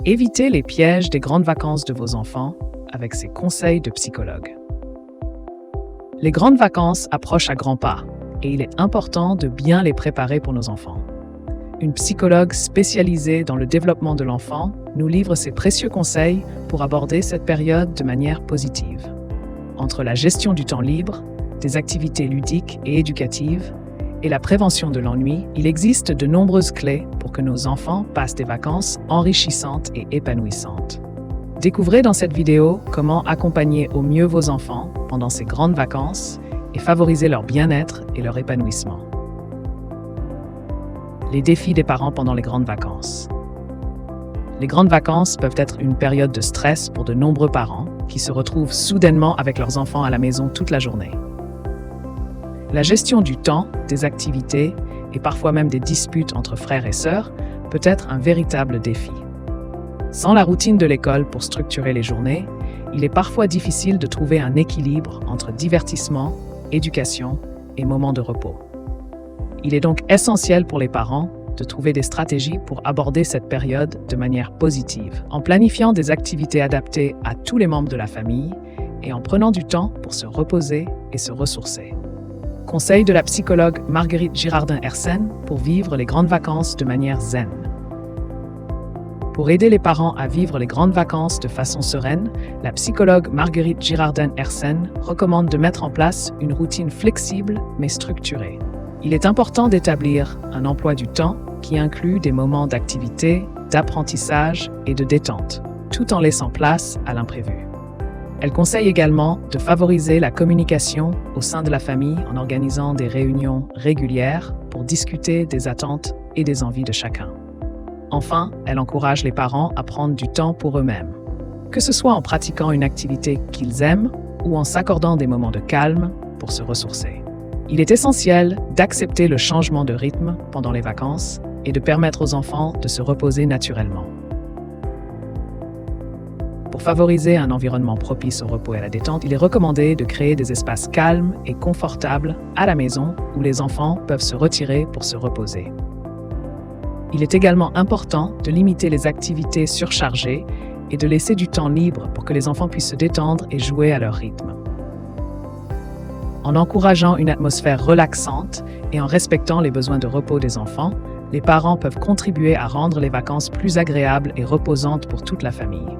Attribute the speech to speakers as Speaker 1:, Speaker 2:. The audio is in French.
Speaker 1: Évitez les pièges des grandes vacances de vos enfants avec ces conseils de psychologue. Les grandes vacances approchent à grands pas et il est important de bien les préparer pour nos enfants. Une psychologue spécialisée dans le développement de l'enfant nous livre ses précieux conseils pour aborder cette période de manière positive. Entre la gestion du temps libre, des activités ludiques et éducatives, et la prévention de l'ennui, il existe de nombreuses clés pour que nos enfants passent des vacances enrichissantes et épanouissantes. Découvrez dans cette vidéo comment accompagner au mieux vos enfants pendant ces grandes vacances et favoriser leur bien-être et leur épanouissement. Les défis des parents pendant les grandes vacances. Les grandes vacances peuvent être une période de stress pour de nombreux parents qui se retrouvent soudainement avec leurs enfants à la maison toute la journée. La gestion du temps, des activités et parfois même des disputes entre frères et sœurs peut être un véritable défi. Sans la routine de l'école pour structurer les journées, il est parfois difficile de trouver un équilibre entre divertissement, éducation et moments de repos. Il est donc essentiel pour les parents de trouver des stratégies pour aborder cette période de manière positive, en planifiant des activités adaptées à tous les membres de la famille et en prenant du temps pour se reposer et se ressourcer. Conseil de la psychologue Marguerite Girardin-Hersen pour vivre les grandes vacances de manière zen. Pour aider les parents à vivre les grandes vacances de façon sereine, la psychologue Marguerite Girardin-Hersen recommande de mettre en place une routine flexible mais structurée. Il est important d'établir un emploi du temps qui inclut des moments d'activité, d'apprentissage et de détente, tout en laissant place à l'imprévu. Elle conseille également de favoriser la communication au sein de la famille en organisant des réunions régulières pour discuter des attentes et des envies de chacun. Enfin, elle encourage les parents à prendre du temps pour eux-mêmes, que ce soit en pratiquant une activité qu'ils aiment ou en s'accordant des moments de calme pour se ressourcer. Il est essentiel d'accepter le changement de rythme pendant les vacances et de permettre aux enfants de se reposer naturellement. Pour favoriser un environnement propice au repos et à la détente, il est recommandé de créer des espaces calmes et confortables à la maison où les enfants peuvent se retirer pour se reposer. Il est également important de limiter les activités surchargées et de laisser du temps libre pour que les enfants puissent se détendre et jouer à leur rythme. En encourageant une atmosphère relaxante et en respectant les besoins de repos des enfants, les parents peuvent contribuer à rendre les vacances plus agréables et reposantes pour toute la famille.